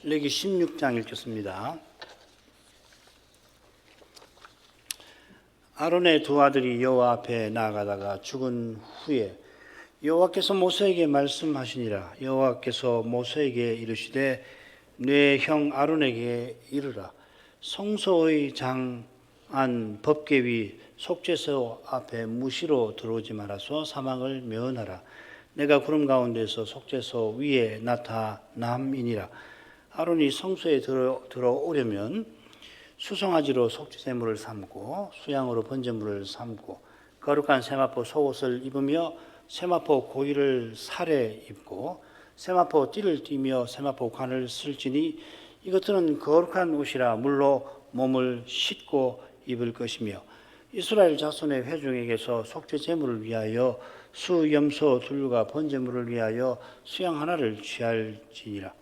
레위기 16장 읽겠습니다. 아론의 두 아들이 여호와 앞에 나아가다가 죽은 후에 여호와께서 모세에게 말씀하시니라. 여호와께서 모세에게 이르시되 내 형 아론에게 이르라. 성소의 장안 법궤 속죄소 앞에 무시로 들어오지 말아서 사망을 면하라. 내가 구름 가운데서 속죄소 위에 나타남이니라. 아론이 성소에 들어오려면 수송아지로 속죄제물을 삼고 수양으로 번제물을 삼고 거룩한 세마포 속옷을 입으며 세마포 고위를 살에 입고 세마포 띠를 띠며 세마포 관을 쓸지니 이것들은 거룩한 옷이라 물로 몸을 씻고 입을 것이며 이스라엘 자손의 회중에게서 속죄제물을 위하여 수염소 둘과 번제물을 위하여 수양 하나를 취할지니라.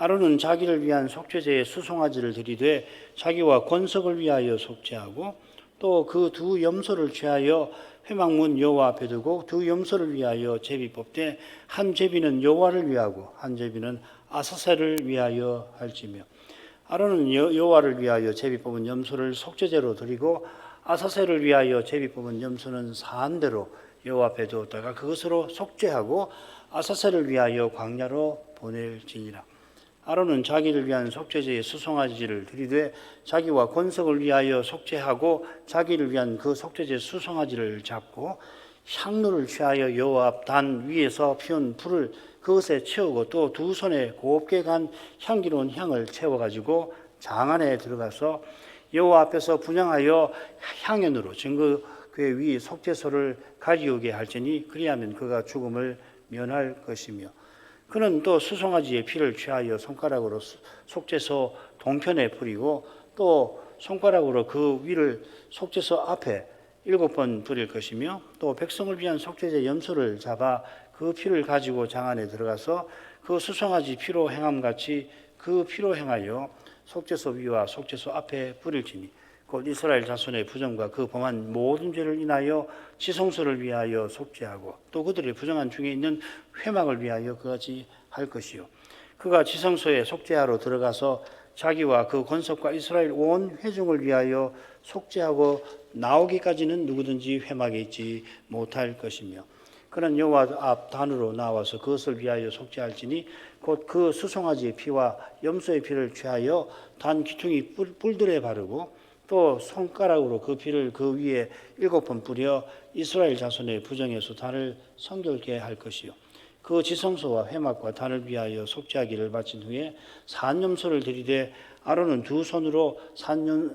아론은 자기를 위한 속죄제에 수송아지를 들이되 자기와 권석을 위하여 속죄하고 또 그 두 염소를 취하여 회막문 여호와 앞에 두고 두 염소를 위하여 제비 뽑되 한 제비는 여호와를 위하고 한 제비는 아사셀을 위하여 할지며 아론은 여호와를 위하여 제비 뽑은 염소를 속죄제로 드리고 아사셀을 위하여 제비 뽑은 염소는 사한대로 여호와 앞에 두었다가 그것으로 속죄하고 아사셀을 위하여 광야로 보낼지니라. 아론은 자기를 위한 속죄제에 수송아지를 들이되 자기와 권석을 위하여 속죄하고 자기를 위한 그 속죄제 수송아지를 잡고 향로를 취하여 여호와 앞 단 위에서 피운 불을 그것에 채우고 또 두 손에 곱게 간 향기로운 향을 채워가지고 장 안에 들어가서 여호와 앞에서 분향하여 향연으로 증거궤 위 속죄소를 가리우게 할지니 그리하면 그가 죽음을 면할 것이며 그는 또 수송아지의 피를 취하여 손가락으로 속죄소 동편에 뿌리고 또 손가락으로 그 위를 속죄소 앞에 7번 뿌릴 것이며 또 백성을 위한 속죄제 염소를 잡아 그 피를 가지고 장 안에 들어가서 그 수송아지 피로 행함같이 그 피로 행하여 속죄소 위와 속죄소 앞에 뿌릴지니 곧 이스라엘 자손의 부정과 그 범한 모든 죄를 인하여 지성소를 위하여 속죄하고 또 그들의 부정한 중에 있는 회막을 위하여 그같이 할 것이요 그가 지성소에 속죄하러 들어가서 자기와 그 권속과 이스라엘 온 회중을 위하여 속죄하고 나오기까지는 누구든지 회막에 있지 못할 것이며 그는 여호와 앞 단으로 나와서 그것을 위하여 속죄할지니 곧 그 수송아지의 피와 염소의 피를 취하여 단 기퉁이 뿔들에 바르고 또 손가락으로 그 피를 그 위에 7번 뿌려 이스라엘 자손의 부정에서 단을 성결케 할 것이요 그 지성소와 회막과 단을 위하여 속죄하기를 마친 후에 산염소를 들이되 아론은 두 손으로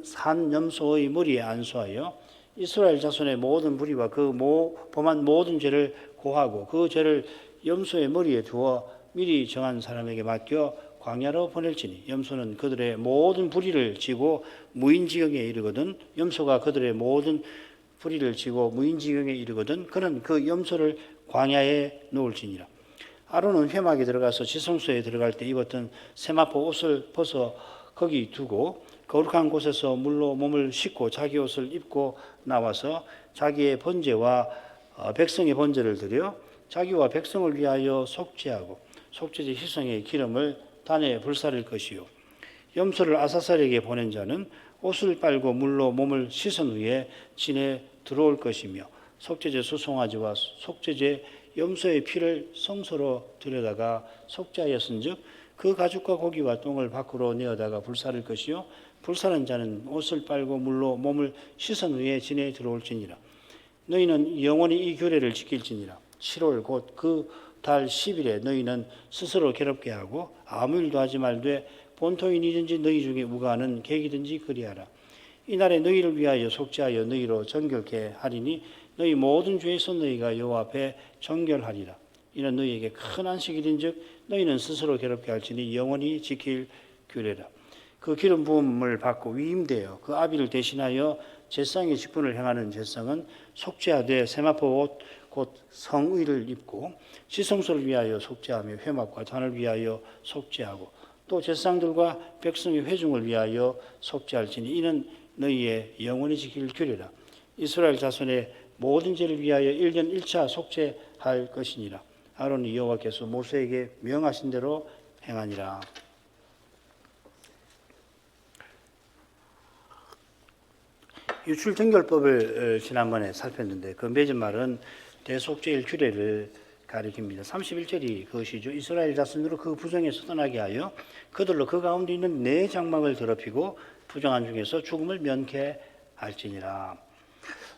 산염소의 머리에 안수하여 이스라엘 자손의 모든 불의와 그 범한 모든 죄를 고하고 그 죄를 염소의 머리에 두어 미리 정한 사람에게 맡겨 광야로 보낼지니 염소는 그들의 모든 불의를 지고 무인지경에 이르거든 염소가 그들의 모든 불의를 지고 무인지경에 이르거든 그는 그 염소를 광야에 놓을지니라. 아론은 회막에 들어가서 지성소에 들어갈 때 입었던 세마포 옷을 벗어 거기 두고 거룩한 곳에서 물로 몸을 씻고 자기 옷을 입고 나와서 자기의 번제와 백성의 번제를 드려 자기와 백성을 위하여 속죄하고 속죄제 희생의 기름을 단에 불사를 것이요 염소를 아사셀에게 보낸 자는 옷을 빨고 물로 몸을 씻은 후에 진에 들어올 것이며 속죄제 수송아지와 속죄제 염소의 피를 성소로 들여다가 속죄하였은즉 그 가죽과 고기와 똥을 밖으로 내어다가 불사를 것이요 불사는 자는 옷을 빨고 물로 몸을 씻은 후에 진에 들어올지니라. 너희는 영원히 이 규례를 지킬지니라. 7월 곧 그 달 10일에 너희는 스스로 괴롭게 하고 아무 일도 하지 말되 본토인이든지 너희 중에 우가하는 객이든지 그리하라. 이날에 너희를 위하여 속죄하여 너희로 정결케 하리니 너희 모든 죄에서 너희가 여호와 앞에 정결하리라. 이는 너희에게 큰 안식일인즉 너희는 스스로 괴롭게 할지니 영원히 지킬 규례라. 그 기름 부음을 받고 위임되어 그 아비를 대신하여 제사장의 직분을 행하는 제사장은 속죄하되 세마포 옷 곧 성의를 입고 지성소를 위하여 속죄하며 회막과 단을 위하여 속죄하고 또 제사장들과 백성의 회중을 위하여 속죄할지니 이는 너희의 영원히 지킬 규례라. 이스라엘 자손의 모든 죄를 위하여 1년 1차 속죄할 것이니라. 아론이 여호와께서 모세에게 명하신 대로 행하니라. 유출정결법을 지난번에 살폈는데 그 맺은 말은 대속죄일 규례를 가리킵니다. 31절이 그것이죠. 이스라엘 자손으로 그 부정에서 떠나게 하여 그들로 그 가운데 있는 내 장막을 더럽히고 부정한 중에서 죽음을 면케할지니라.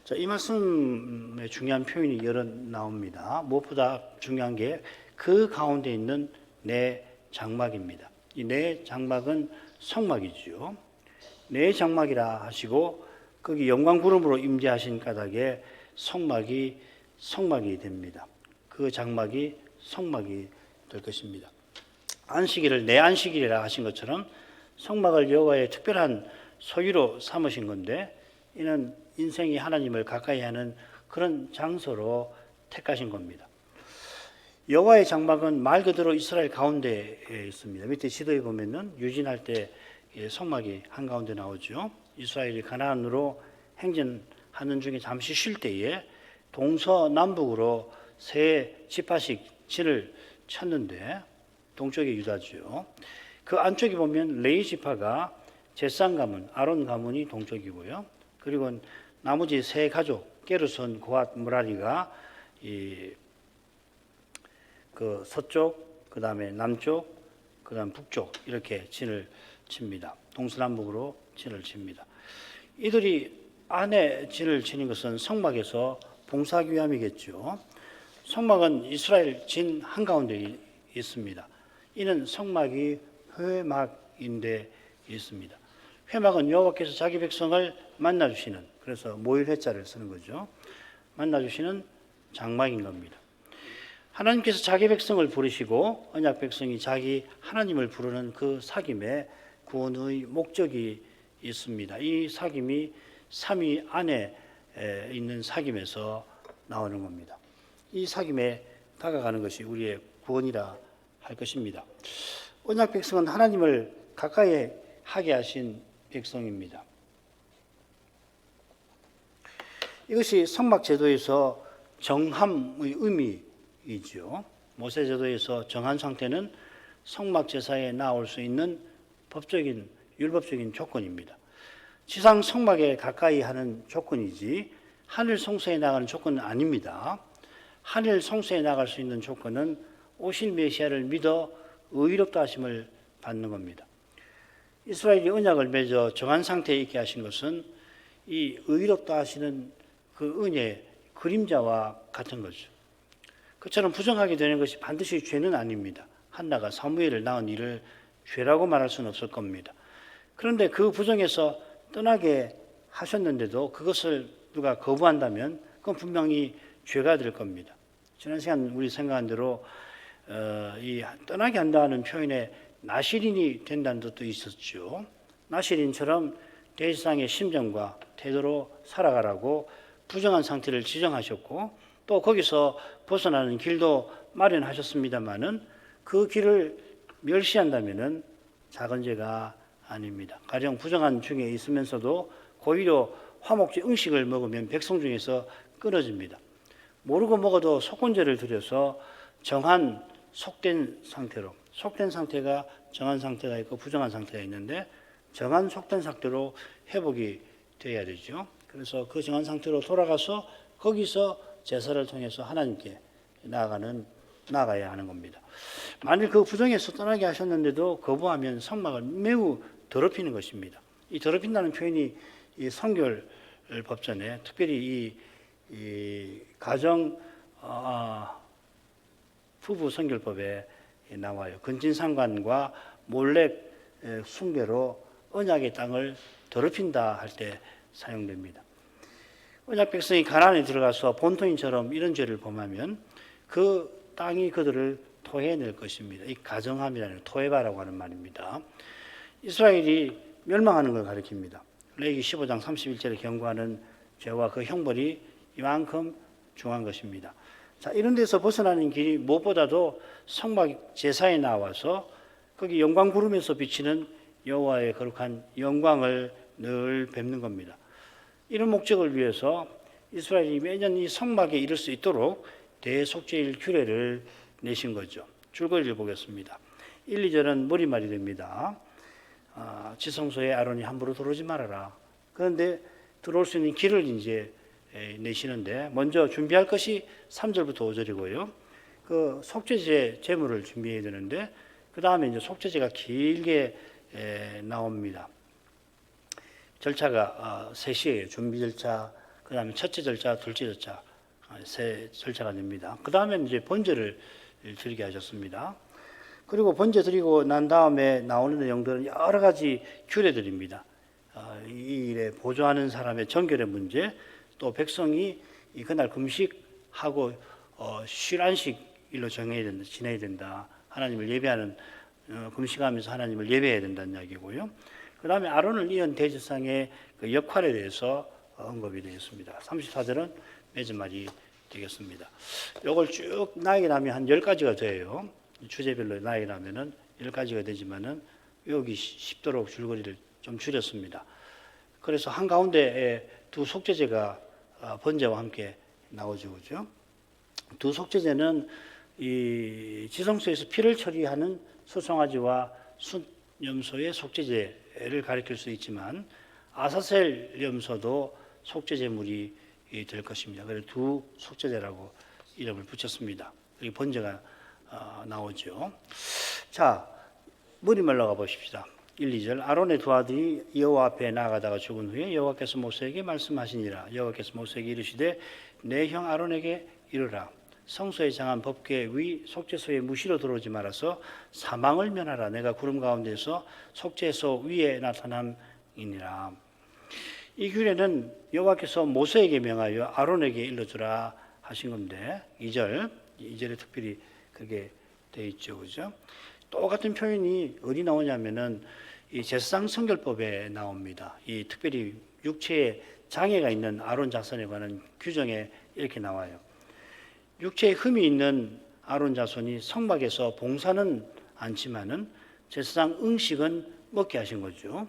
자, 이 말씀에 중요한 표현이 여러 나옵니다. 무엇보다 중요한 게 그 가운데 있는 내 장막입니다. 이 내 장막은 성막이지요. 내 장막이라 하시고 거기 영광 구름으로 임재하신 까닭에 성막이 됩니다. 그 장막이 성막이 될 것입니다. 안식일을 내 안식일이라 하신 것처럼 성막을 여호와의 특별한 소유로 삼으신 건데 이는 인생이 하나님을 가까이 하는 그런 장소로 택하신 겁니다. 여호와의 장막은 말 그대로 이스라엘 가운데에 있습니다. 밑에 지도에 보면은 유진할 때 성막이 한가운데 나오죠. 이스라엘이 가나안으로 행진하는 중에 잠시 쉴 때에 동서남북으로 세 지파씩 진을 쳤는데 동쪽에 유다죠. 그 안쪽에 보면 레위 지파가 제산 가문, 아론 가문이 동쪽이고요. 그리고 나머지 세 가족 게르손, 고핫, 무라리가 그 서쪽, 그 다음에 남쪽, 그 다음 북쪽 이렇게 진을 칩니다. 동서남북으로 진을 칩니다. 이들이 안에 진을 치는 것은 성막에서 봉사하기 위함이겠죠. 성막은 이스라엘 진 한가운데 있습니다. 이는 성막이 회막인데 있습니다. 회막은 여호와께서 자기 백성을 만나주시는, 그래서 모일 회자를 쓰는 거죠. 만나주시는 장막인 겁니다. 하나님께서 자기 백성을 부르시고 언약 백성이 자기 하나님을 부르는 그 사귐에 구원의 목적이 있습니다. 이 사귐이 삼위 안에 있는 사귐에서 나오는 겁니다. 이 사귐에 다가가는 것이 우리의 구원이라 할 것입니다. 언약 백성은 하나님을 가까이 하게 하신 백성입니다. 이것이 성막 제도에서 정함의 의미이죠. 모세 제도에서 정한 상태는 성막 제사에 나올 수 있는 법적인 율법적인 조건입니다. 지상 성막에 가까이 하는 조건이지 하늘 성소에 나가는 조건은 아닙니다. 하늘 성소에 나갈 수 있는 조건은 오실 메시아를 믿어 의롭다 하심을 받는 겁니다. 이스라엘이 언약을 맺어 정한 상태에 있게 하신 것은 이 의롭다 하시는 그 은혜의 그림자와 같은 거죠. 그처럼 부정하게 되는 것이 반드시 죄는 아닙니다. 한나가 사무엘을 낳은 일을 죄라고 말할 수는 없을 겁니다. 그런데 그 부정에서 떠나게 하셨는데도 그것을 누가 거부한다면 그건 분명히 죄가 될 겁니다. 지난 시간 우리 생각한 대로 이 떠나게 한다는 표현에 나실인이 된다는 뜻도 있었죠. 나실인처럼 대지상의 심정과 태도로 살아가라고 부정한 상태를 지정하셨고 또 거기서 벗어나는 길도 마련하셨습니다마는 그 길을 멸시한다면은 작은 죄가 아닙니다. 가령 부정한 중에 있으면서도 고의로 화목제 음식을 먹으면 백성 중에서 끊어집니다. 모르고 먹어도 속건제를 드려서 정한 속된 상태로, 속된 상태가 정한 상태가 있고 부정한 상태가 있는데 정한 속된 상태로 회복이 되어야 되죠. 그래서 그 정한 상태로 돌아가서 거기서 제사를 통해서 하나님께 나아가야 하는 겁니다. 만일 그 부정에서 떠나게 하셨는데도 거부하면 성막을 매우 더럽히는 것입니다. 이 더럽힌다는 표현이 이 성결 법전에 특별히 이 가정 부부 성결법에 나와요. 근친상간과 몰래 숭배로 언약의 땅을 더럽힌다 할 때 사용됩니다. 언약 백성이 가나안에 들어가서 본토인처럼 이런 죄를 범하면 그 땅이 그들을 토해낼 것입니다. 이 가정함이라는 토해바라고 하는 말입니다. 이스라엘이 멸망하는 걸 가리킵니다. 레위기 15장 31절에 경고하는 죄와 그 형벌이 이만큼 중요한 것입니다. 자, 이런 데서 벗어나는 길이 무엇보다도 성막 제사에 나와서 거기 영광 구름에서 비치는 여호와의 거룩한 영광을 늘 뵙는 겁니다. 이런 목적을 위해서 이스라엘이 매년 이 성막에 이를 수 있도록 대속죄일 규례를 내신 거죠. 줄거리를 보겠습니다. 1, 2절은 머리말이 됩니다. 지성소에 아론이 함부로 들어오지 말아라. 그런데 들어올 수 있는 길을 이제 내시는데 먼저 준비할 것이 3절부터 5절이고요. 그 속죄제 제물을 준비해야 되는데 그 다음에 이제 속죄제가 길게 나옵니다. 절차가 셋이에요. 준비 절차, 그 다음에 첫째 절차, 둘째 절차, 세 절차가 됩니다. 그 다음에 이제 번제를 드리게 하셨습니다. 그리고 번제 드리고 난 다음에 나오는 내용들은 여러 가지 규례들입니다. 이 일에 보조하는 사람의 정결의 문제, 또 백성이 그날 금식하고 쉴 안식일로 정해야 된다, 지내야 된다. 하나님을 예배하는 금식하면서 하나님을 예배해야 된다는 이야기고요. 그 다음에 아론을 이은 대제사장의 그 역할에 대해서 언급이 되어 있습니다. 34절은 매주말이 되겠습니다. 이걸 쭉 나에게 나면 한 10가지가 돼요. 주제별로 나에게 나면은 10가지가 되지만은 외우기 쉽도록 줄거리를 좀 줄였습니다. 그래서 한가운데에 두 속죄제가 번제와 함께 나오죠. 그죠? 두 속죄제는 이 지성소에서 피를 처리하는 소송아지와 순염소의 속죄제를 가리킬 수 있지만 아사셀 염소도 속죄제물이 될 것입니다. 그래서 두 속죄제라고 이름을 붙였습니다. 여기 번제가 나오죠. 자, 무리멜로 가보십시다. 1, 2절. 아론의 두 아들이 여호와 앞에 나아가다가 죽은 후에 여호와께서 모세에게 말씀하시니라. 여호와께서 모세에게 이르시되 내 형 아론에게 이르라. 성소에 장한 법궤 위 속죄소에 무시로 들어오지 말아서 사망을 면하라. 내가 구름 가운데서 속죄소 위에 나타남이니라. 이 규례는 여호와께서 모세에게 명하여 아론에게 일러주라 하신 건데 2절에 특별히 그게 되어 있죠. 그죠? 똑같은 표현이 어디 나오냐면은 이 제사장 성결법에 나옵니다. 이 특별히 육체에 장애가 있는 아론 자손에 관한 규정에 이렇게 나와요. 육체에 흠이 있는 아론 자손이 성막에서 봉사는 않지만은 제사장 응식은 먹게 하신 거죠.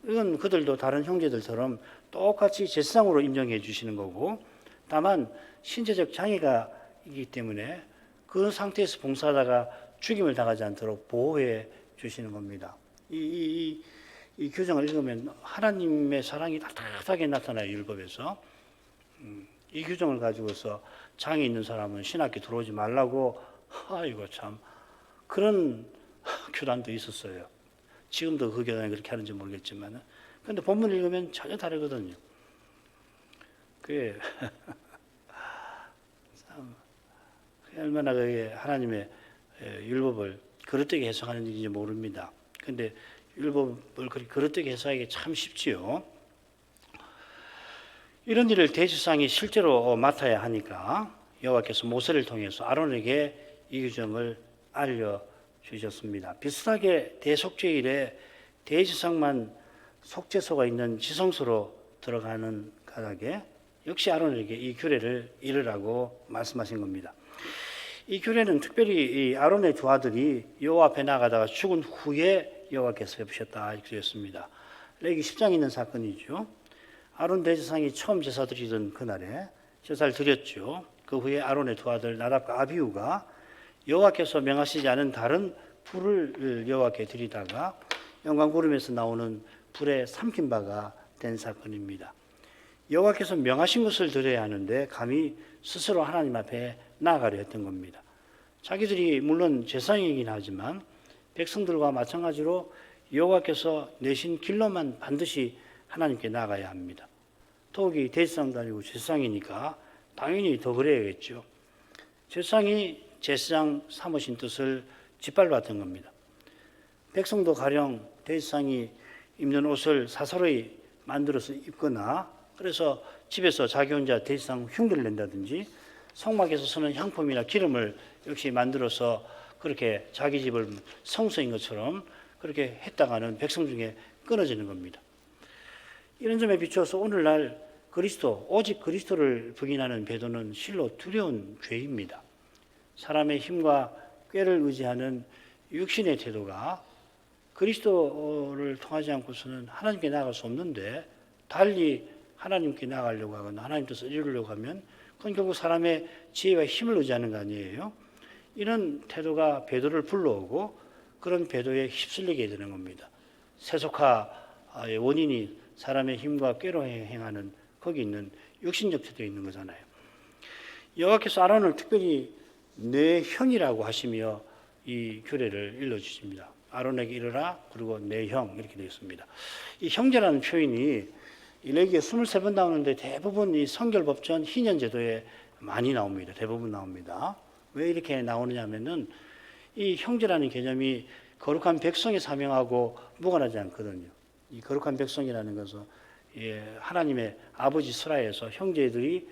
이건 그들도 다른 형제들처럼 똑같이 제사장으로 임명해 주시는 거고, 다만 신체적 장애가 있기 때문에 그 상태에서 봉사하다가 죽임을 당하지 않도록 보호해 주시는 겁니다. 이 규정을 읽으면 하나님의 사랑이 따뜻하게 나타나요. 율법에서. 이 규정을 가지고서 장애 있는 사람은 신학교 들어오지 말라고, 아이고 참 그런 교단도 있었어요. 지금도 그 교단이 그렇게 하는지 모르겠지만, 근데 본문 읽으면 전혀 다르거든요. 그게 참 얼마나 그게 하나님의 율법을 그릇되게 해석하는지 모릅니다. 근데 율법을 그렇게 그릇되게 해석하기 참 쉽지요. 이런 일을 대제사장이 실제로 맡아야 하니까 여호와께서 모세를 통해서 아론에게 이 규정을 알려주셨습니다. 비슷하게 대속죄일에 대제사장만 속죄소가 있는 지성소로 들어가는 까닭에 역시 아론에게 이 규례를 이르라고 말씀하신 겁니다. 이 규례는 특별히 이 아론의 두 아들이 여호와 앞에 나가다가 죽은 후에 여호와께서 베푸셨다 이렇게 되었습니다. 레위기 10장에 있는 사건이죠. 아론 대제사장이 처음 제사 드리던 그날에 제사를 드렸죠. 그 후에 아론의 두 아들 나답과 아비후가 여호와께서 명하시지 않은 다른 불을 여호와께 드리다가 영광구름에서 나오는 불에 삼킨 바가 된 사건입니다. 여호와께서 명하신 것을 드려야 하는데 감히 스스로 하나님 앞에 나아가려 했던 겁니다. 자기들이 물론 제사장이긴 하지만 백성들과 마찬가지로 여호와께서 내신 길로만 반드시 하나님께 나아가야 합니다. 더욱이 대제사장도 아니고 제사장이니까 당연히 더 그래야겠죠. 제사장이 제사장 삼으신 뜻을 짓밟았던 겁니다. 백성도 가령 대제사장이 입는 옷을 사사로이 만들어서 입거나 그래서 집에서 자기 혼자 대제사장 흉기를 낸다든지 성막에서 쓰는 향품이나 기름을 역시 만들어서 그렇게 자기 집을 성소인 것처럼 그렇게 했다가는 백성 중에 끊어지는 겁니다. 이런 점에 비추어서 오늘날 오직 그리스도를 부인하는 배도는 실로 두려운 죄입니다. 사람의 힘과 꾀를 의지하는 육신의 태도가 그리스도를 통하지 않고서는 하나님께 나아갈 수 없는데 달리 하나님께 나아가려고 하거나 하나님 뜻을 이루려고 하면 그건 결국 사람의 지혜와 힘을 의지하는 거 아니에요. 이런 태도가 배도를 불러오고 그런 배도에 휩쓸리게 되는 겁니다. 세속화의 원인이 사람의 힘과 꾀로 행하는 거기 있는 육신적 태도에 있는 거잖아요. 여호와께서 아론을 특별히 내 형이라고 하시며 이 규례를 일러주십니다. 아론에게 이르라 그리고 내 형 이렇게 되어 있습니다. 이 형제라는 표현이 레위기에 23번 나오는데 대부분 이 성결법전 희년제도에 많이 나옵니다. 대부분 나옵니다. 왜 이렇게 나오느냐 하면은 이 형제라는 개념이 거룩한 백성에 사명하고 무관하지 않거든요. 이 거룩한 백성이라는 것은 하나님의 아버지 스라에서 형제들이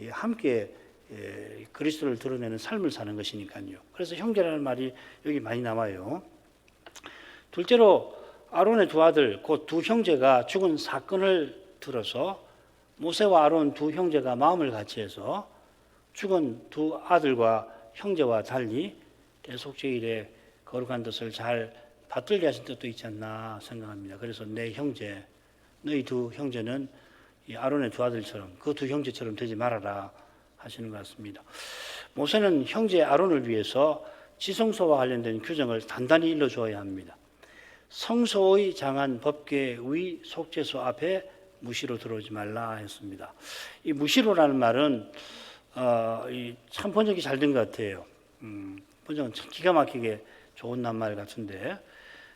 함께 그리스도를 드러내는 삶을 사는 것이니까요. 그래서 형제라는 말이 여기 많이 나와요. 둘째로 아론의 두 아들, 곧 두 형제가 죽은 사건을 들어서 모세와 아론 두 형제가 마음을 같이해서 죽은 두 아들과 형제와 달리 대속죄일에 거룩한 뜻을 잘 받들게 하신 뜻도 있지 않나 생각합니다. 그래서 내 형제, 너희 두 형제는 이 아론의 두 아들처럼 그 두 형제처럼 되지 말아라 하시는 것 같습니다. 모세는 형제 아론을 위해서 지성소와 관련된 규정을 단단히 일러주어야 합니다. 성소의 장한 법궤 위 속죄소 앞에 무시로 들어오지 말라 했습니다. 이 무시로라는 말은 참 번역이 잘 된 것 같아요. 번역은 참 기가 막히게 좋은 낱말 같은데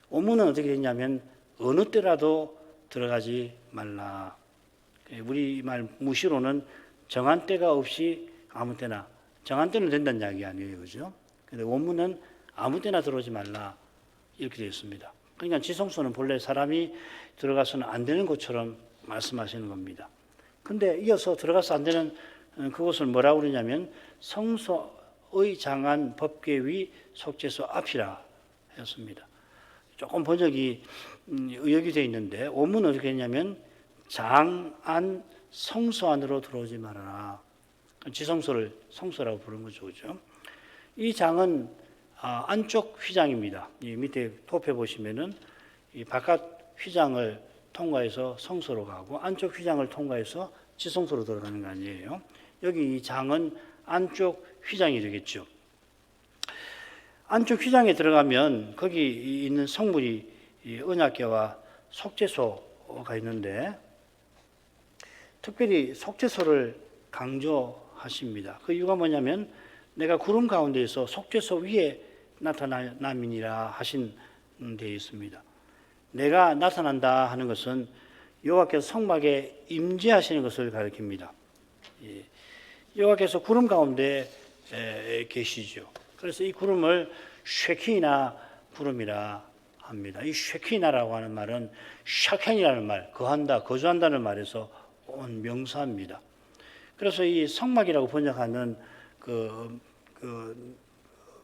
원문은 어떻게 됐냐면 어느 때라도 들어가지 말라. 우리말 무시로는 정한 때가 없이 아무 때나, 정한 때는 된다는 이야기 아니에요, 그죠? 근데 원문은 아무 때나 들어오지 말라 이렇게 되어 있습니다. 그러니까 지성소는 본래 사람이 들어가서는 안 되는 것처럼 말씀하시는 겁니다. 근데 이어서 들어가서 안 되는 그것을 뭐라고 그러냐면 성소의 장한 법궤 위 속죄소 앞이라 했습니다. 조금 번역이 의역이 되어 있는데 원문은 어떻게 했냐면 장안 성소 안으로 들어오지 말아라. 지성소를 성소라고 부르는 거죠. 그죠? 이 장은 안쪽 휘장입니다. 이 밑에 톱해 보시면은 이 바깥 휘장을 통과해서 성소로 가고 안쪽 휘장을 통과해서 지성소로 들어가는 거 아니에요. 여기 이 장은 안쪽 휘장이 되겠죠. 안쪽 휘장에 들어가면 거기 있는 성물이 언약궤와 속죄소가 있는데 특별히 속죄소를 강조하십니다. 그 이유가 뭐냐면 내가 구름 가운데에서 속죄소 위에 나타남이니라 하신 데 있습니다. 내가 나타난다 하는 것은 여호와께서 성막에 임재하시는 것을 가리킵니다. 여호와께서 구름 가운데 계시죠. 그래서 이 구름을 쉐키나 구름이라 합니다. 이 쉐키나라고 하는 말은 샤켄이라는 말, 거한다, 거주한다는 말에서 온 명사입니다. 그래서 이 성막이라고 번역하는 그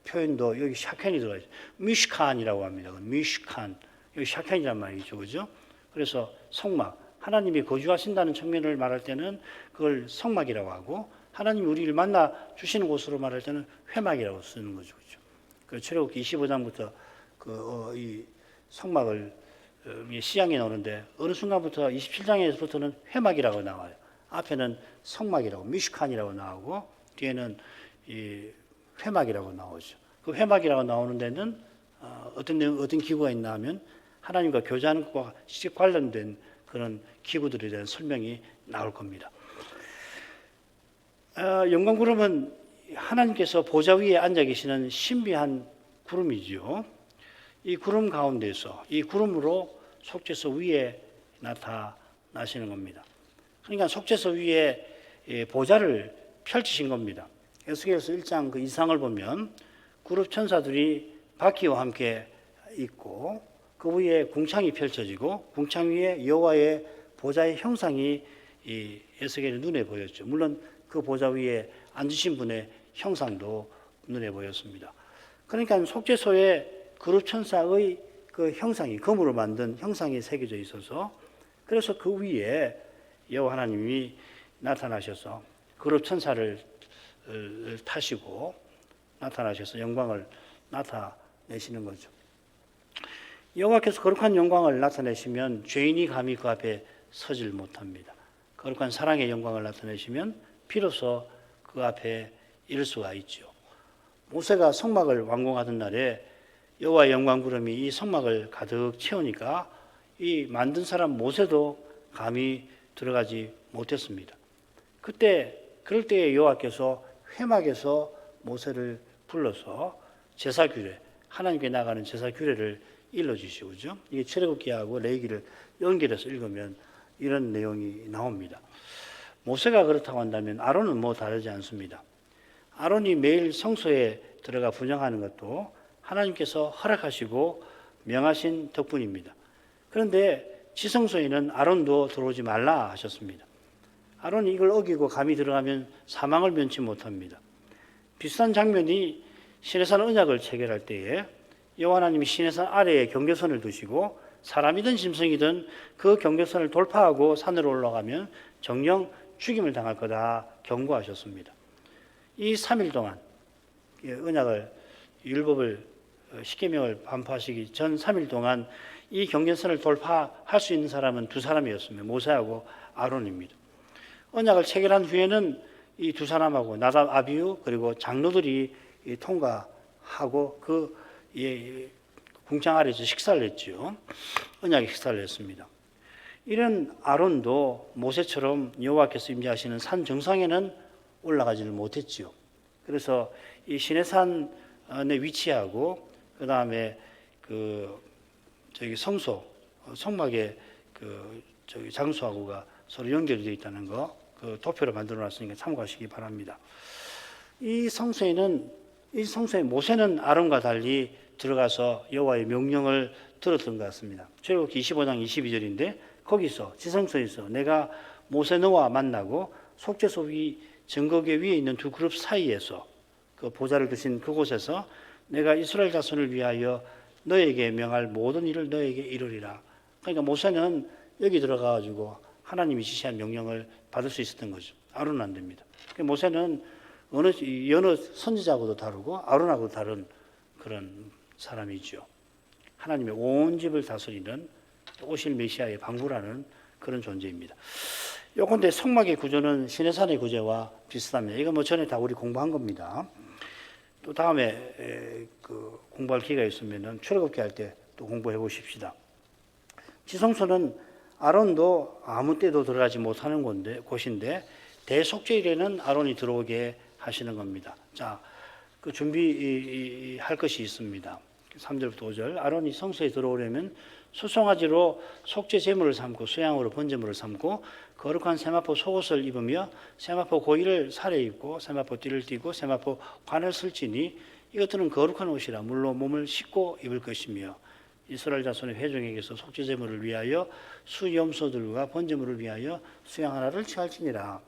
표현도 여기 샤켄이 들어가 있어요. 미시칸이라고 합니다. 미시칸. 여기 샤켄이란 말이죠. 그죠? 그래서 성막. 하나님이 거주하신다는 측면을 말할 때는 그걸 성막이라고 하고 하나님이 우리를 만나 주시는 곳으로 말할 때는 회막이라고 쓰는 거죠. 그죠? 그 출애굽기 25장부터 이 성막을 시향에 나오는데 어느 순간부터 27장에서부터는 회막이라고 나와요. 앞에는 성막이라고 미슈칸이라고 나오고 뒤에는 이 회막이라고 나오죠. 그 회막이라고 나오는 데는 어떤 기구가 있나 하면 하나님과 교제하는 것과 직접 관련된 그런 기구들에 대한 설명이 나올 겁니다. 영광 구름은 하나님께서 보좌 위에 앉아 계시는 신비한 구름이지요. 이 구름 가운데서 이 구름으로 속죄소 위에 나타나시는 겁니다. 그러니까 속죄소 위에 보좌를 펼치신 겁니다. 에스겔서 1장 그 이상을 보면 그룹 천사들이 바퀴와 함께 있고 그 위에 궁창이 펼쳐지고 궁창 위에 여호와의 보좌의 형상이 이 에스겔의 눈에 보였죠. 물론 그 보좌 위에 앉으신 분의 형상도 눈에 보였습니다. 그러니까 속죄소에 그룹 천사의 그 형상이 금으로 만든 형상이 새겨져 있어서 그래서 그 위에 여호와 하나님이 나타나셔서 그룹 천사를 타시고 나타나셔서 영광을 나타내시는 거죠. 여호와께서 거룩한 영광을 나타내시면 죄인이 감히 그 앞에 서질 못합니다. 거룩한 사랑의 영광을 나타내시면 비로소 그 앞에 이를 수가 있죠. 모세가 성막을 완공하던 날에 여호와의 영광 구름이 이 성막을 가득 채우니까 이 만든 사람 모세도 감히 들어가지 못했습니다. 그럴 때에 여호와께서 회막에서 모세를 불러서 제사 규례, 하나님께 나가는 제사 규례를 일러주시고, 그죠? 이게 출애굽기하고 레위기를 연결해서 읽으면 이런 내용이 나옵니다. 모세가 그렇다고 한다면 아론은 뭐 다르지 않습니다. 아론이 매일 성소에 들어가 분향하는 것도 하나님께서 허락하시고 명하신 덕분입니다. 그런데 지성소에는 아론도 들어오지 말라 하셨습니다. 아론이 이걸 어기고 감히 들어가면 사망을 면치 못합니다. 비슷한 장면이 시내산 언약을 체결할 때에 여호와 하나님이 시내산 아래에 경계선을 두시고 사람이든 짐승이든 그 경계선을 돌파하고 산으로 올라가면 정령 죽임을 당할 거다 경고하셨습니다. 이 3일 동안 언약을 율법을 십계명을 반포하시기 전 3일 동안 이 경계선을 돌파할 수 있는 사람은 두 사람이었습니다. 모세하고 아론입니다. 언약을 체결한 후에는 이 두 사람하고 나답, 아비후 그리고 장로들이 통과하고 그 궁창 아래에서 식사를 했죠. 언약의 식사를 했습니다. 이런 아론도 모세처럼 여호와께서 임재하시는 산 정상에는 올라가지를 못했지요. 그래서 이 시내산에 위치하고 그 다음에 성소 성막의 장소하고가 서로 연결되어 있다는 거 도표로 만들어 놨으니까 참고하시기 바랍니다. 이 성소에 모세는 아론과 달리 들어가서 여호와의 명령을 들었던 것 같습니다. 출애굽기 25장 22절인데 거기서 지성소에서 내가 모세 너와 만나고 속죄소 위 증거궤 위에 있는 두 그룹 사이에서 그 보좌를 드신 그곳에서 내가 이스라엘 자손을 위하여 너에게 명할 모든 일을 너에게 이루리라. 그러니까 모세는 여기 들어가가지고 하나님이 지시한 명령을 받을 수 있었던 거죠. 아론은 안 됩니다. 모세는 여러 선지자하고도 다르고 아론하고도 다른 그런 사람이죠. 하나님의 온 집을 다스리는 오실 메시아의 방구라는 그런 존재입니다. 요건데 성막의 구조는 시내산의 구조와 비슷합니다. 이거 전에 다 우리 공부한 겁니다. 또 다음에 공부할 기회가 있으면 출애굽기 할 때 또 공부해 보십시다. 지성소는 아론도 아무 때도 들어가지 못하는 곳인데 대속죄일에는 아론이 들어오게 하시는 겁니다. 자, 준비할 것이 있습니다. 3절부터 5절. 아론이 성소에 들어오려면 수송아지로 속죄 제물을 삼고 수양으로 번제물을 삼고 거룩한 세마포 속옷을 입으며 세마포 고이를 살에 입고 세마포 띠를 띠고 세마포 관을 쓸지니 이것들은 거룩한 옷이라 물로 몸을 씻고 입을 것이며 이스라엘 자손의 회중에게서 속죄 제물을 위하여 수염소들과 번제물을 위하여 수양 하나를 취할지니라.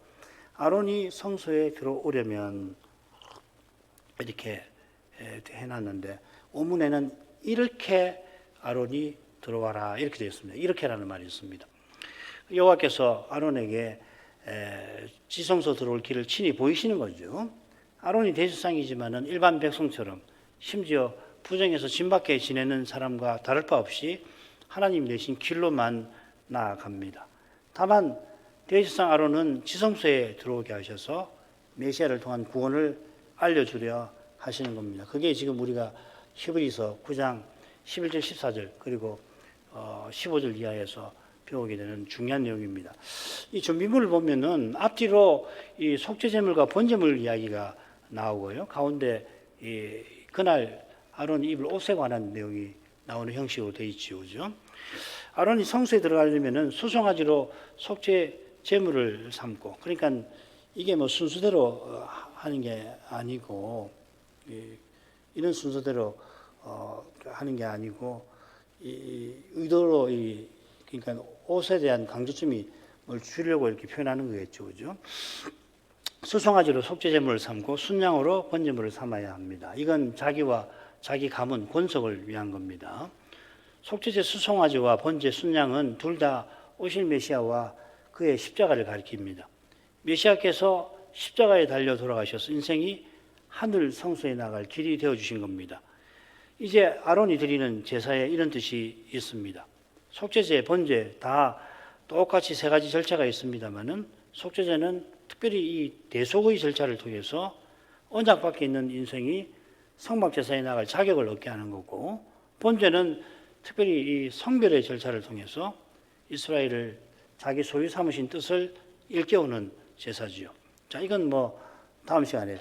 아론이 성소에 들어오려면 이렇게 해놨는데 오문에는 이렇게 아론이 들어와라 이렇게 되어 있습니다. 이렇게라는 말이 있습니다. 여호와께서 아론에게 지성소 들어올 길을 친히 보이시는 거죠. 아론이 대제사장이지만은 일반 백성처럼 심지어 부정에서 진 밖에 지내는 사람과 다를 바 없이 하나님 내신 길로만 나아갑니다. 다만 대제사장 아론은 지성소에 들어오게 하셔서 메시아를 통한 구원을 알려주려 하시는 겁니다. 그게 지금 우리가 히브리서 9장 11절 14절 그리고 15절 이하에서 배우게 되는 중요한 내용입니다. 이 준비물을 보면은 앞뒤로 이 속죄제물과 번제물 이야기가 나오고요. 가운데 그날 아론이 입을 옷에 관한 내용이 나오는 형식으로 되어 있죠. 그죠? 아론이 성소에 들어가려면은 수송아지로 속죄제물을 삼고, 그러니까 이게 뭐 순서대로 하는 게 아니고, 이런 순서대로 하는 게 아니고, 의도로 그러니까 옷에 대한 강조점이 뭘 주려고 이렇게 표현하는 거겠죠. 그죠? 수송아지로 속죄제물을 삼고 순양으로 번제물을 삼아야 합니다. 이건 자기와 자기 가문, 권속을 위한 겁니다. 속죄제 수송아지와 번제 순양은 둘 다 오실 메시아와 그의 십자가를 가리킵니다. 메시아께서 십자가에 달려 돌아가셔서 인생이 하늘 성소에 나갈 길이 되어주신 겁니다. 이제 아론이 드리는 제사에 이런 뜻이 있습니다. 속죄제, 번제 다 똑같이 세 가지 절차가 있습니다만은 속죄제는 특별히 이 대속의 절차를 통해서 언약 밖에 있는 인생이 성막제사에 나갈 자격을 얻게 하는 거고, 번제는 특별히 이 성별의 절차를 통해서 이스라엘을 자기 소유 삼으신 뜻을 일깨우는 제사지요. 자, 이건 뭐 다음 시간에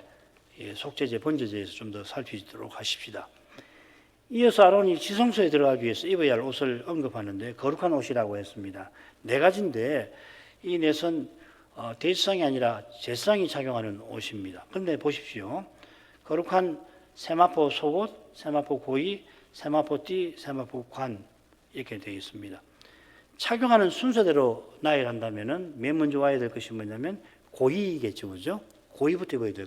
속죄제, 번제제에서 좀 더 살피도록 하십시다. 이어서 아론이 지성소에 들어가기 위해서 입어야 할 옷을 언급하는데 거룩한 옷이라고 했습니다. 네 가지인데 이 넷은 대제사장이 아니라 제사장이 착용하는 옷입니다. 그런데 보십시오. 거룩한 세마포 속옷, 세마포 고위, 세마포 띠, 세마포 관 이렇게 되어 있습니다. 착용하는 순서대로 나열한다면은 맨 먼저 와야 될 것이 뭐냐면 고위겠죠, 그죠? 고위부터 입어야 될,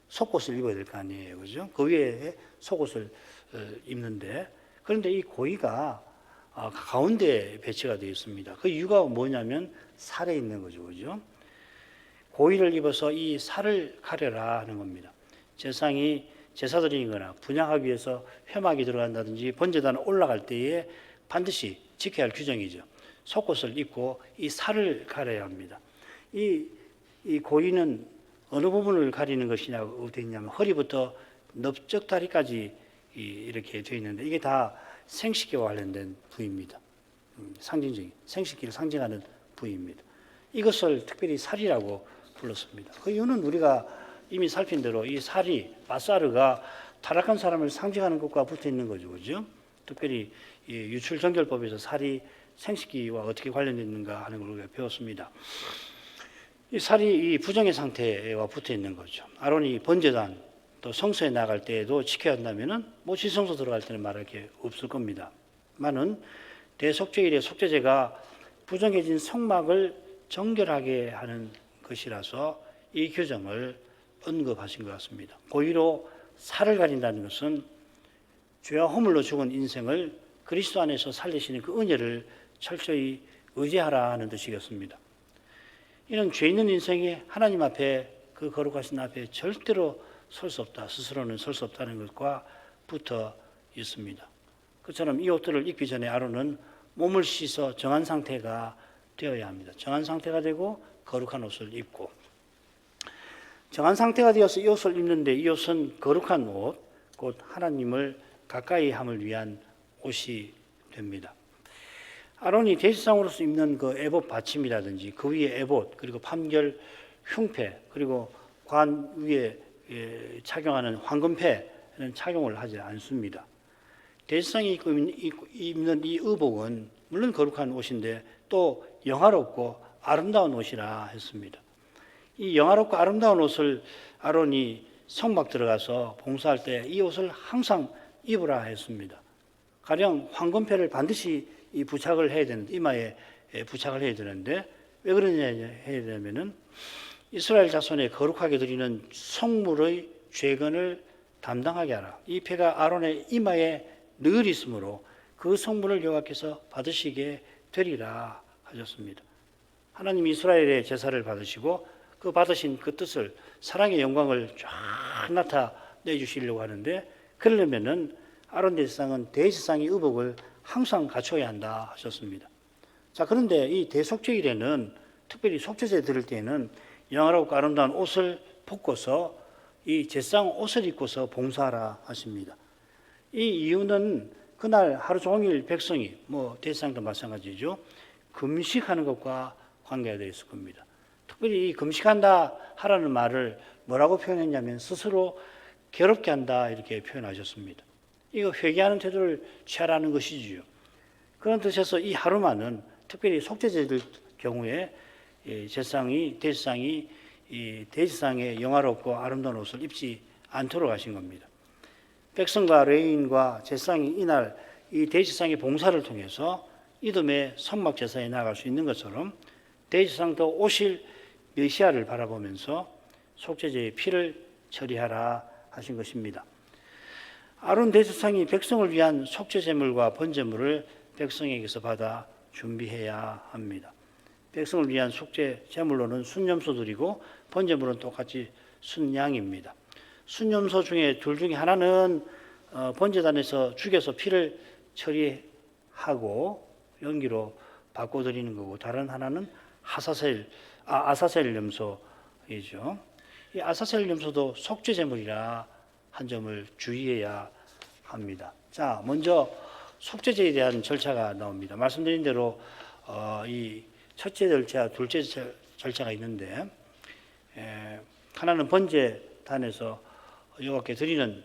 속옷을 입어야 될 거 아니에요, 그죠? 그 위에 속옷을 입는데, 그런데 이 고위가 가운데 배치가 되어 있습니다. 그 이유가 뭐냐면 살에 있는 거죠, 그죠? 고위를 입어서 이 살을 가려라 하는 겁니다. 제사장이 제사 드리거나 분향하기 위해서 회막이 들어간다든지 번제단 올라갈 때에 반드시 지켜야 할 규정이죠. 속옷을 입고 이 살을 가려야 합니다. 이 고위는 어느 부분을 가리는 것이냐고 되어 있냐면 허리부터 넓적다리까지 이렇게 되어 있는데 이게 다 생식기와 관련된 부위입니다. 상징적인 생식기를 상징하는 부위입니다. 이것을 특별히 살이라고 불렀습니다. 그 이유는 우리가 이미 살핀 대로 이 살이 바사르가 타락한 사람을 상징하는 것과 붙어 있는 거죠, 그죠? 특별히 유출정결법에서 살이 생식기와 어떻게 관련되어 있는가 하는 걸 우리가 배웠습니다. 이 살이 이 부정의 상태와 붙어 있는 거죠. 아론이 번제단 또 성소에 나갈 때에도 지켜야 한다면은 뭐 지성소 들어갈 때는 말할 게 없을 겁니다. 많은 대속죄일의 속죄제가 부정해진 성막을 정결하게 하는 것이라서 이 규정을 언급하신 것 같습니다. 고의로 살을 가린다는 것은 죄와 허물로 죽은 인생을 그리스도 안에서 살리시는 그 은혜를 철저히 의지하라 하는 뜻이겠습니다. 이는 죄 있는 인생이 하나님 앞에 그 거룩하신 앞에 절대로 설 수 없다. 스스로는 설 수 없다는 것과 붙어 있습니다. 그처럼 이 옷들을 입기 전에 아론은 몸을 씻어 정한 상태가 되어야 합니다. 정한 상태가 되고 거룩한 옷을 입고 정한 상태가 되어서 이 옷을 입는데 이 옷은 거룩한 옷, 곧 하나님을 가까이 함을 위한 옷이 됩니다. 아론이 대제사장으로서 입는 그 에봇 받침이라든지 그 위에 에봇 그리고 판결 흉패 그리고 관 위에 착용하는 황금패는 착용을 하지 않습니다. 대제사장이 입는 이 의복은 물론 거룩한 옷인데 또 영화롭고 아름다운 옷이라 했습니다. 이 영화롭고 아름다운 옷을 아론이 성막 들어가서 봉사할 때 이 옷을 항상 입으라 했습니다. 가령 황금패를 반드시 부착을 해야 되는데 이마에 부착을 해야 되는데 왜 그러냐 해야 되면은 이스라엘 자손의 거룩하게 드리는 성물의 죄근을 담당하게 하라. 이 패가 아론의 이마에 늘 있으므로 그 성물을 여호와께서 받으시게 되리라 하셨습니다. 하나님 이스라엘의 제사를 받으시고 그 받으신 그 뜻을 사랑의 영광을 쫙 나타내 주시려고 하는데 그러려면은 아론 대제사장은 대제사장의 의복을 항상 갖춰야 한다 하셨습니다. 자, 그런데 이 대속죄일에는 특별히 속죄제 드릴 때에는 영화롭고 아름다운 옷을 벗고서 이 제사장 옷을 입고서 봉사하라 하십니다. 이 이유는 그날 하루 종일 백성이 대제사장도 마찬가지죠. 금식하는 것과 관계가 되어 있을 겁니다. 특별히 이 금식한다 하라는 말을 뭐라고 표현했냐면 스스로 괴롭게 한다 이렇게 표현하셨습니다. 이거 회개하는 태도를 취하라는 것이지요. 그런 뜻에서 이 하루만은 특별히 속죄제들 경우에 대제사장이 이 대제사장의 영화롭고 아름다운 옷을 입지 않도록 하신 겁니다. 백성과 레위인과 제사장이 이날 이 대제사장의 봉사를 통해서 이듬해 성막 제사에 나아갈 수 있는 것처럼 대제사장도 오실 메시아를 바라보면서 속죄제의 피를 처리하라 하신 것입니다. 아론 대제사장이 백성을 위한 속죄제물과 번제물을 백성에게서 받아 준비해야 합니다. 백성을 위한 속죄 제물로는 순염소 드리고 번제물은 똑같이 순양입니다. 순염소 중에 둘 중에 하나는 번제단에서 죽여서 피를 처리하고 연기로 바꿔 드리는 거고 다른 하나는 아사셀 염소이죠. 이 아사셀 염소도 속죄 제물이라 한 점을 주의해야 합니다. 자, 먼저 속죄제에 대한 절차가 나옵니다. 말씀드린 대로 이 첫째 절차, 둘째 절차가 있는데 하나는 번제단에서 여호와께 드리는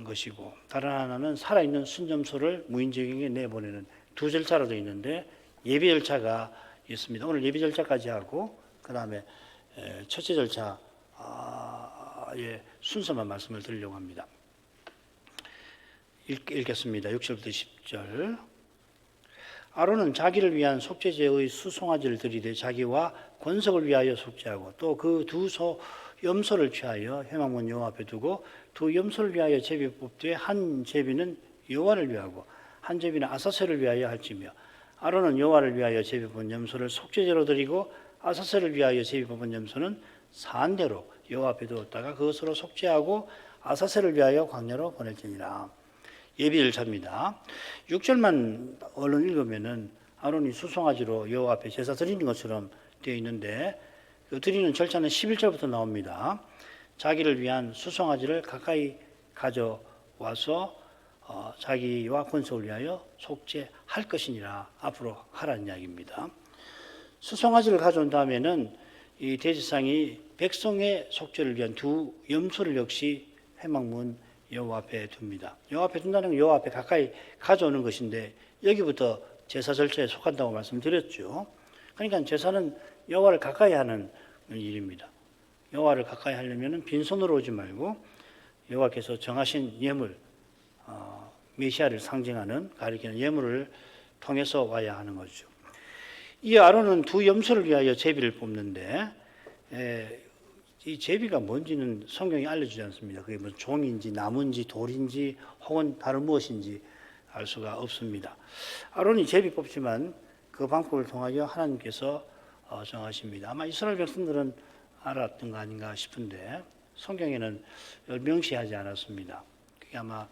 것이고 다른 하나는 살아있는 순점소를 무인지경에 내보내는 두 절차로 되어 있는데 예비 절차가 있습니다. 오늘 예비 절차까지 하고 그 다음에 첫째 절차의 순서만 말씀을 드리려고 합니다. 읽겠습니다. 6절부터 10절. 아론은 자기를 위한 속죄제의 수송아지를 드리되 자기와 권속을 위하여 속죄하고 또 그 두 염소를 취하여 회막문 여호와 앞에 두고 두 염소를 위하여 제비 뽑되 한 제비는 여호와를 위하고 한 제비는 아사셀을 위하여 할지며 아론은 여호와를 위하여 제비 뽑은 염소를 속죄제로 드리고 아사셀을 위하여 제비 뽑은 염소는 산대로 여호와 앞에 두었다가 그것으로 속죄하고 아사셀을 위하여 광야로 보낼지니라. 예비 절차입니다. 6절만 얼른 읽으면은 아론이 수송아지로 여호와 앞에 제사 드리는 것처럼 되어 있는데 그 드리는 절차는 11절부터 나옵니다. 자기를 위한 수송아지를 가까이 가져와서 자기와 권속을 위하여 속죄할 것이니라. 앞으로 하라는 이야기입니다. 수송아지를 가져온 다음에는 이 대제사장이 백성의 속죄를 위한 두 염소를 역시 회막문 여호와 앞에 둡니다. 여호와 앞에 둔다는 건 여호와 앞에 가까이 가져오는 것인데 여기부터 제사 절차에 속한다고 말씀드렸죠. 그러니까 제사는 여호와를 가까이 하는 일입니다. 여호와를 가까이 하려면 빈손으로 오지 말고 여호와께서 정하신 예물, 메시아를 상징하는 가리키는 예물을 통해서 와야 하는 거죠. 이 아론은 두 염소를 위하여 제비를 뽑는데 이 제비가 뭔지는 성경이 알려주지 않습니다. 그게 뭐 종인지 나무인지 돌인지 혹은 다른 무엇인지 알 수가 없습니다. 아론이 제비 뽑지만 그 방법을 통하여 하나님께서 정하십니다. 아마 이스라엘 백성들은 알았던 거 아닌가 싶은데 성경에는 명시하지 않았습니다. 그게 아마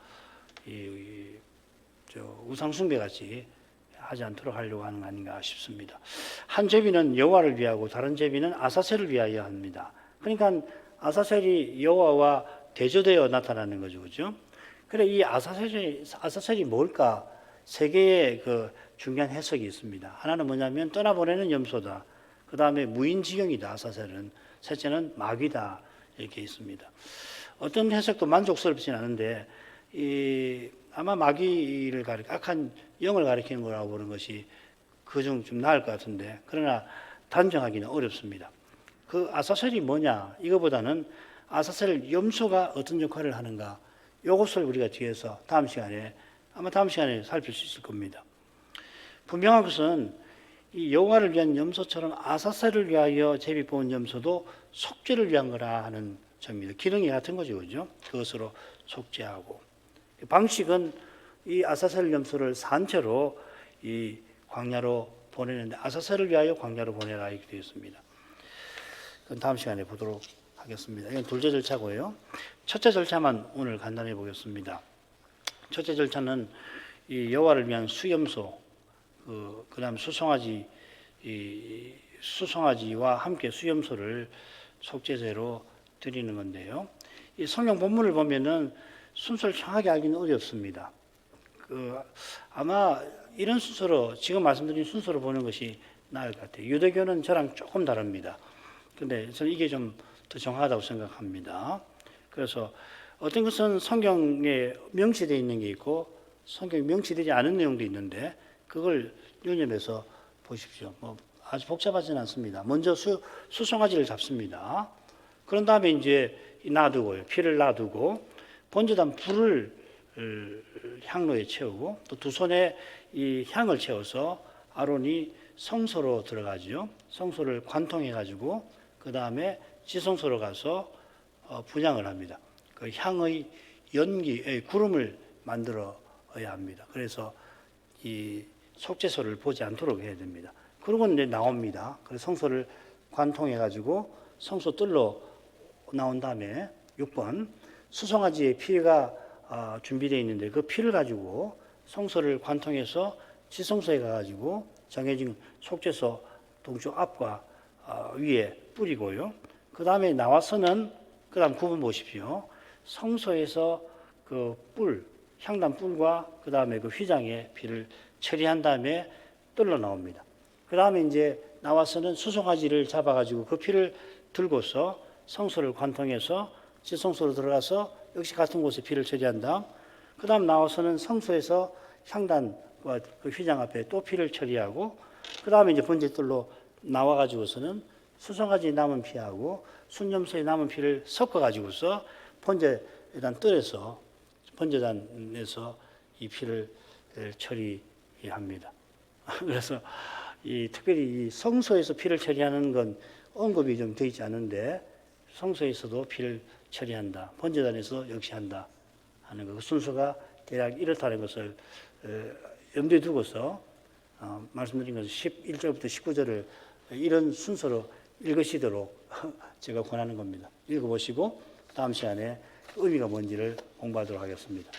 우상숭배 같이 하지 않도록 하려고 하는 거 아닌가 싶습니다. 한 제비는 여호와를 위하고 다른 제비는 아사셀을 위하여 합니다. 그러니까 아사셀이 여호와와 대조되어 나타나는 거죠, 그렇죠? 그래 이 아사셀이 뭘까? 세 개의 그 중요한 해석이 있습니다. 하나는 뭐냐면 떠나보내는 염소다. 그 다음에 무인지경이다. 아사셀은 셋째는 마귀다. 이렇게 있습니다. 어떤 해석도 만족스럽진 않은데 아마 마귀를 악한 영을 가리키는 거라고 보는 것이 그중 좀 나을 것 같은데 그러나 단정하기는 어렵습니다. 그 아사셀이 뭐냐 이거보다는 아사셀 염소가 어떤 역할을 하는가 이것을 우리가 뒤에서 다음 시간에 살필 수 있을 겁니다. 분명한 것은 이 여호와를 위한 염소처럼 아사셀을 위하여 제비 뽑은 염소도 속죄를 위한 거라 하는 점입니다. 기능이 같은 거죠, 그죠? 그것으로 속죄하고 방식은 이 아사셀 염소를 산채로 이 광야로 보내는데 아사셀을 위하여 광야로 보내라 이렇게 되어 있습니다. 그건 다음 시간에 보도록 하겠습니다. 이건 둘째 절차고요. 첫째 절차만 오늘 간단히 보겠습니다. 첫째 절차는 이 여호와를 위한 수염소, 그다음 수송아지와 함께 수염소를 속죄제로 드리는 건데요. 이 성경 본문을 보면은 순서를 정확하게 알기는 어렵습니다. 아마 이런 순서로 지금 말씀드린 순서로 보는 것이 나을 것 같아요. 유대교는 저랑 조금 다릅니다. 근데 저는 이게 좀 더 정확하다고 생각합니다. 그래서 어떤 것은 성경에 명시되어 있는 게 있고 성경에 명시되지 않은 내용도 있는데 그걸 유념해서 보십시오. 뭐 아주 복잡하지는 않습니다. 먼저 수송아지를 잡습니다. 그런 다음에 이제 놔두고요. 피를 놔두고 번제단 불을 향로에 채우고 또 두 손에 이 향을 채워서 아론이 성소로 들어가죠. 성소를 관통해 가지고 그 다음에 지성소로 가서 분향을 합니다. 그 향의 구름을 만들어야 합니다. 그래서 이 속죄소를 보지 않도록 해야 됩니다. 그러고 이제 나옵니다. 그래서 성소를 관통해 가지고 성소 뜰로 나온 다음에 6번 수송아지의 피가 준비되어 있는데 그 피를 가지고 성소를 관통해서 지성소에 가가지고 정해진 속죄소 동쪽 앞과 위에 뿌리고요. 그 다음에 나와서는 그 다음 구분 보십시오. 성소에서 그 향단 뿔과 그 다음에 그 휘장의 피를 처리한 다음에 뜰러 나옵니다. 그 다음에 이제 나와서는 수송아지를 잡아가지고 그 피를 들고서 성소를 관통해서 지성소로 들어가서 역시 같은 곳에 피를 처리한 다음 그 다음 나와서는 성소에서 향단과 그 휘장 앞에 또 피를 처리하고 그 다음에 이제 번제뜰로 나와가지고서는 수송아지 남은 피하고 순념소의 남은 피를 섞어가지고서 번제단 뜰에서 번제단에서 이 피를 처리합니다. 그래서 특별히 이 성소에서 피를 처리하는 건 언급이 좀 되어 있지 않은데 성소에서도 피를 처리한다. 번제단에서 역시 한다 하는 그 순서가 대략 이렇다는 것을 염두에 두고서 말씀드린 것은 11절부터 19절을 이런 순서로 읽으시도록 제가 권하는 겁니다. 읽어보시고 다음 시간에 의미가 뭔지를 공부하도록 하겠습니다.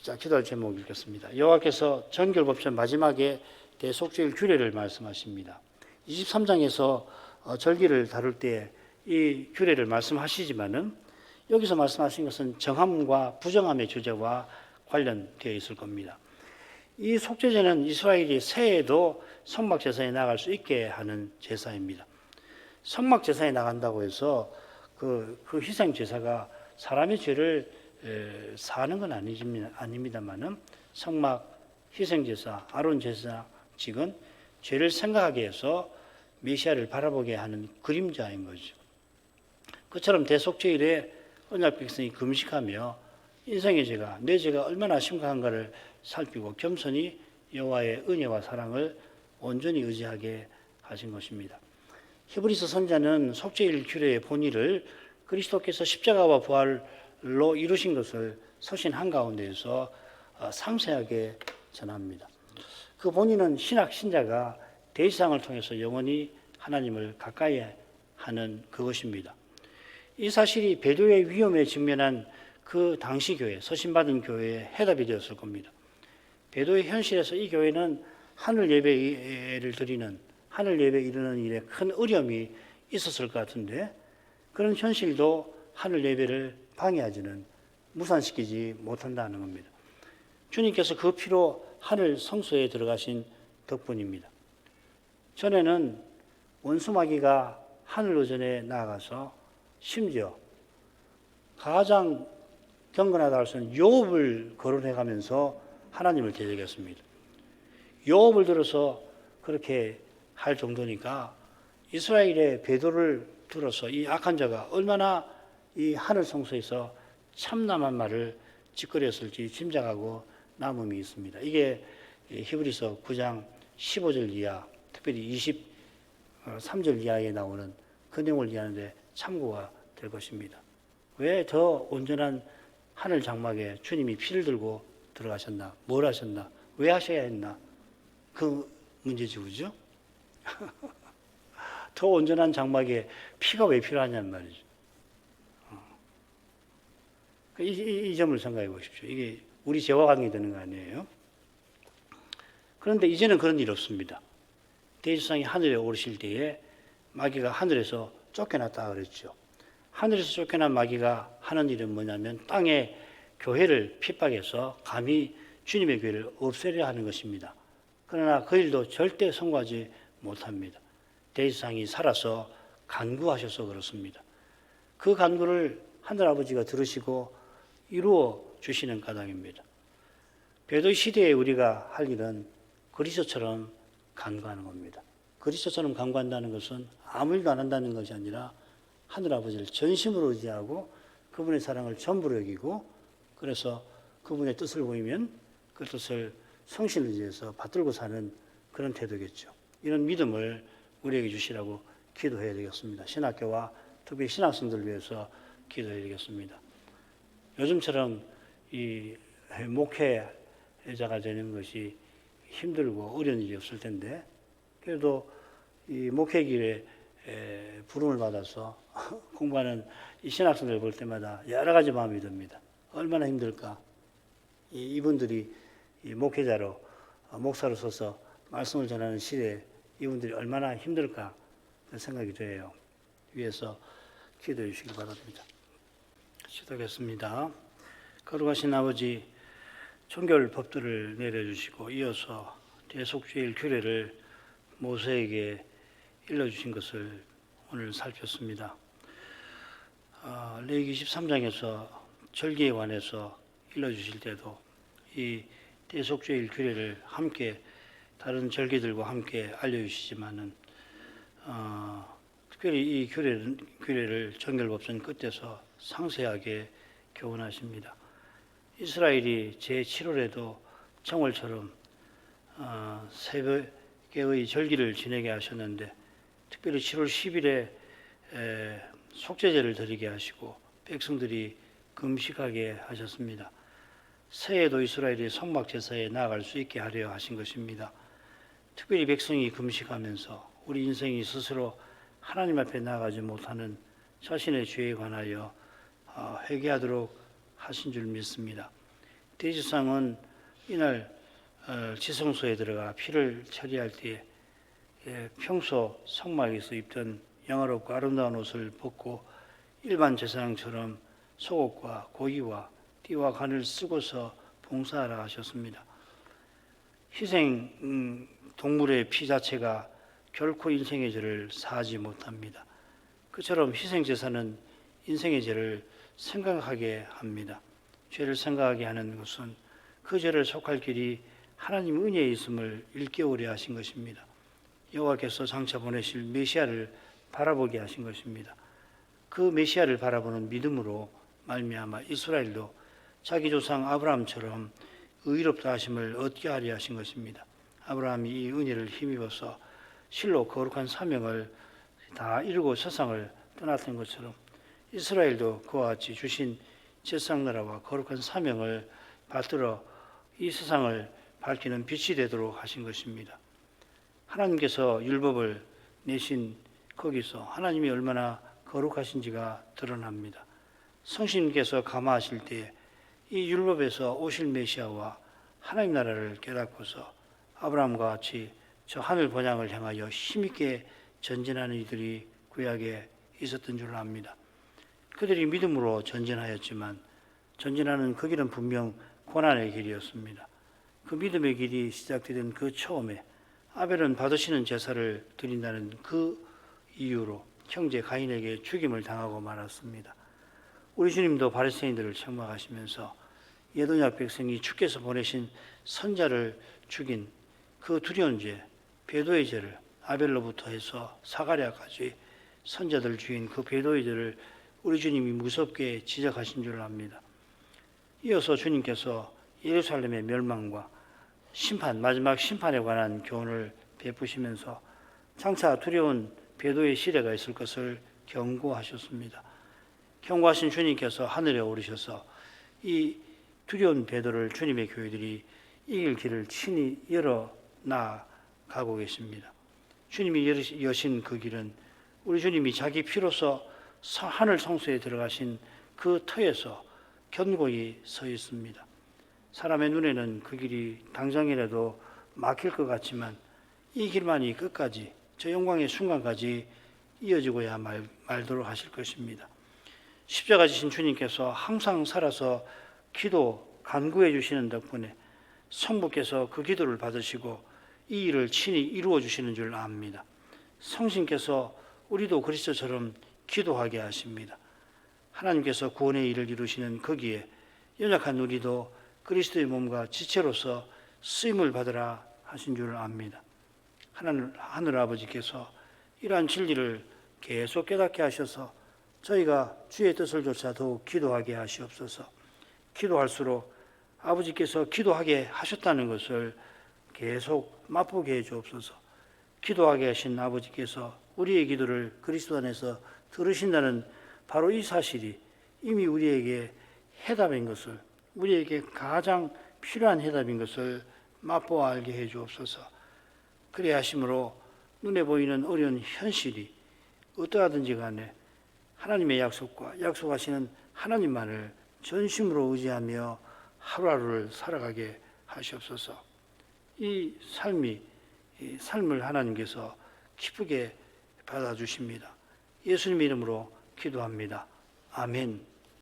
자, 기도할 제목 읽겠습니다. 여호와께서 정결법전 마지막에 대속죄일 규례를 말씀하십니다. 23장에서 절기를 다룰 때 이 규례를 말씀하시지만은 여기서 말씀하신 것은 정함과 부정함의 주제와 관련되어 있을 겁니다. 이 속죄제는 이스라엘이 새해에도 성막제사에 나갈 수 있게 하는 제사입니다. 성막제사에 나간다고 해서 그 희생제사가 사람의 죄를 사하는 건 아닙니다만은 성막 희생제사, 아론 제사직은 죄를 생각하게 해서 메시아를 바라보게 하는 그림자인 거죠. 그처럼 대속죄일에 언약 백성이 금식하며 인생의 죄가, 내 죄가 얼마나 심각한가를 살피고 겸손히 여호와의 은혜와 사랑을 온전히 의지하게 하신 것입니다. 히브리서 선자는 속죄일 규례의 본의를 그리스도께서 십자가와 부활로 이루신 것을 서신 한가운데에서 상세하게 전합니다. 그 본의는 신자가 대지상을 통해서 영원히 하나님을 가까이 하는 그것입니다. 이 사실이 배도의 위험에 직면한 그 당시 교회, 서신받은 교회의 해답이 되었을 겁니다. 배도의 현실에서 이 교회는 하늘 예배를 드리는, 하늘 예배 이르는 일에 큰 어려움이 있었을 것 같은데 그런 현실도 하늘 예배를 방해하지는 무산시키지 못한다는 겁니다. 주님께서 그 피로 하늘 성소에 들어가신 덕분입니다. 전에는 원수마귀가 하늘 의전에 나아가서 심지어 가장 경건하다 할 수 있는 욥을 거론해 가면서 하나님을 대적했습니다. 욥을 들어서 그렇게 할 정도니까 이스라엘의 배도를 들어서 이 악한 자가 얼마나 이 하늘 성소에서 참남한 말을 짓거렸을지 짐작하고 남음이 있습니다. 이게 히브리서 9장 15절 이하, 특별히 23절 이하에 나오는 그 내용을 이해하는데 참고가 될 것입니다. 왜 더 온전한 하늘 장막에 주님이 피를 들고 들어가셨나? 뭘 하셨나? 왜 하셔야 했나? 그 문제지, 그죠? 더 온전한 장막에 피가 왜 필요하냐는 말이죠. 이 점을 생각해 보십시오. 이게 우리 죄와 관계되는 거 아니에요? 그런데 이제는 그런 일 없습니다. 대지상이 하늘에 오르실 때에 마귀가 하늘에서 쫓겨났다 그랬죠. 하늘에서 쫓겨난 마귀가 하는 일은 뭐냐면 땅에 교회를 핍박해서 감히 주님의 교회를 없애려 하는 것입니다. 그러나 그 일도 절대 성공하지 못합니다. 대지상이 살아서 간구하셔서 그렇습니다. 그 간구를 하늘아버지가 들으시고 이루어 주시는 까닭입니다. 배도의 시대에 우리가 할 일은 그리스도처럼 간구하는 겁니다. 그리스도처럼 간구한다는 것은 아무 일도 안 한다는 것이 아니라 하늘아버지를 전심으로 의지하고 그분의 사랑을 전부로 여기고 그래서 그분의 뜻을 보이면 그 뜻을 성실을 의지해서 받들고 사는 그런 태도겠죠. 이런 믿음을 우리에게 주시라고 기도해야 되겠습니다. 신학교와 특히 신학생들을 위해서 기도해야 되겠습니다. 요즘처럼 이 목회자가 되는 것이 힘들고 어려운 일이 없을 텐데 그래도 이 목회 길에 부름을 받아서 공부하는 이 신학생들 볼 때마다 여러 가지 마음이 듭니다. 얼마나 힘들까? 이분들이 이 목회자로 목사로 서서 말씀을 전하는 시대에 이분들이 얼마나 힘들까 생각이 돼요. 위에서 기도해 주시기 바랍니다. 기도하겠습니다. 거룩하신 아버지, 종결 법들을 내려주시고 이어서 대속죄일 규례를 모세에게 일러주신 것을 오늘 살폈습니다. 레위기 13장에서 절기에 관해서 일러주실 때도 이 대속죄일 규례를 함께 다른 절기들과 함께 알려주시지만은 특별히 이 규례를 정결법전 끝에서 상세하게 교훈하십니다. 이스라엘이 제7월에도 정월처럼 새벽의 절기를 지내게 하셨는데 특별히 7월 10일에 속죄제를 드리게 하시고 백성들이 금식하게 하셨습니다. 새해에도 이스라엘이 성막제사에 나아갈 수 있게 하려 하신 것입니다. 특별히 백성이 금식하면서 우리 인생이 스스로 하나님 앞에 나아가지 못하는 자신의 죄에 관하여 회개하도록 하신 줄 믿습니다. 대제사장은 이날 지성소에 들어가 피를 처리할 때에 평소 성막에서 입던 영화롭고 아름다운 옷을 벗고 일반 제사장처럼 속옷과 고기와 띠와 간을 쓰고서 봉사하라 하셨습니다. 희생 동물의 피 자체가 결코 인생의 죄를 사하지 못합니다. 그처럼 희생제사는 인생의 죄를 생각하게 합니다. 죄를 생각하게 하는 것은 그 죄를 속할 길이 하나님 은혜에 있음을 일깨우려 하신 것입니다. 여호와께서 장차 보내실 메시아를 바라보게 하신 것입니다. 그 메시아를 바라보는 믿음으로 말미암아 이스라엘도 자기 조상 아브라함처럼 의롭다 하심을 얻게 하려 하신 것입니다. 아브라함이 이 은혜를 힘입어서 실로 거룩한 사명을 다 이루고 세상을 떠났던 것처럼 이스라엘도 그와 같이 주신 제사장나라와 거룩한 사명을 받들어 이 세상을 밝히는 빛이 되도록 하신 것입니다. 하나님께서 율법을 내신 거기서 하나님이 얼마나 거룩하신지가 드러납니다. 성신께서 감화하실 때 이 율법에서 오실 메시아와 하나님 나라를 깨닫고서 아브라함과 같이 저 하늘 번향을 향하여 힘있게 전진하는 이들이 구약에 있었던 줄 압니다. 그들이 믿음으로 전진하였지만 전진하는 그 길은 분명 고난의 길이었습니다. 그 믿음의 길이 시작되던 그 처음에 아벨은 받으시는 제사를 드린다는 그 이유로 형제 가인에게 죽임을 당하고 말았습니다. 우리 주님도 바리새인들을 책망하시면서 예언약 백성이 주께서 보내신 선자를 죽인 그 두려운 죄, 배도의 죄를 아벨로부터 해서 사가랴까지 선자들 죽인 그 배도의 죄를 우리 주님이 무섭게 지적하신 줄 압니다. 이어서 주님께서 예루살렘의 멸망과 심판, 마지막 심판에 관한 교훈을 베푸시면서 장차 두려운 배도의 시대가 있을 것을 경고하셨습니다. 경고하신 주님께서 하늘에 오르셔서 이 두려운 배도를 주님의 교회들이 이길 길을 친히 열어 나가고 계십니다. 주님이 여신 그 길은 우리 주님이 자기 피로서 하늘 성소에 들어가신 그 터에서 견고히 서 있습니다. 사람의 눈에는 그 길이 당장이라도 막힐 것 같지만 이 길만이 끝까지 저 영광의 순간까지 이어지고야 말도록 하실 것입니다. 십자가 지신 주님께서 항상 살아서 기도 간구해 주시는 덕분에 성부께서 그 기도를 받으시고 이 일을 친히 이루어 주시는 줄 압니다. 성신께서 우리도 그리스도처럼 기도하게 하십니다. 하나님께서 구원의 일을 이루시는 거기에 연약한 우리도 그리스도의 몸과 지체로서 쓰임을 받으라 하신 줄 압니다. 하늘 아버지께서 이러한 진리를 계속 깨닫게 하셔서 저희가 주의 뜻을 조차 더욱 기도하게 하시옵소서. 기도할수록 아버지께서 기도하게 하셨다는 것을 계속 맛보게 해 주옵소서. 기도하게 하신 아버지께서 우리의 기도를 그리스도 안에서 들으신다는 바로 이 사실이 이미 우리에게 해답인 것을, 우리에게 가장 필요한 해답인 것을 맛보아 알게 해 주옵소서. 그래 하심으로 눈에 보이는 어려운 현실이 어떠하든지 간에 하나님의 약속과 약속하시는 하나님만을 전심으로 의지하며 하루하루를 살아가게 하시옵소서. 이 삶을 하나님께서 기쁘게 받아주십니다. 예수님 이름으로 기도합니다. 아멘.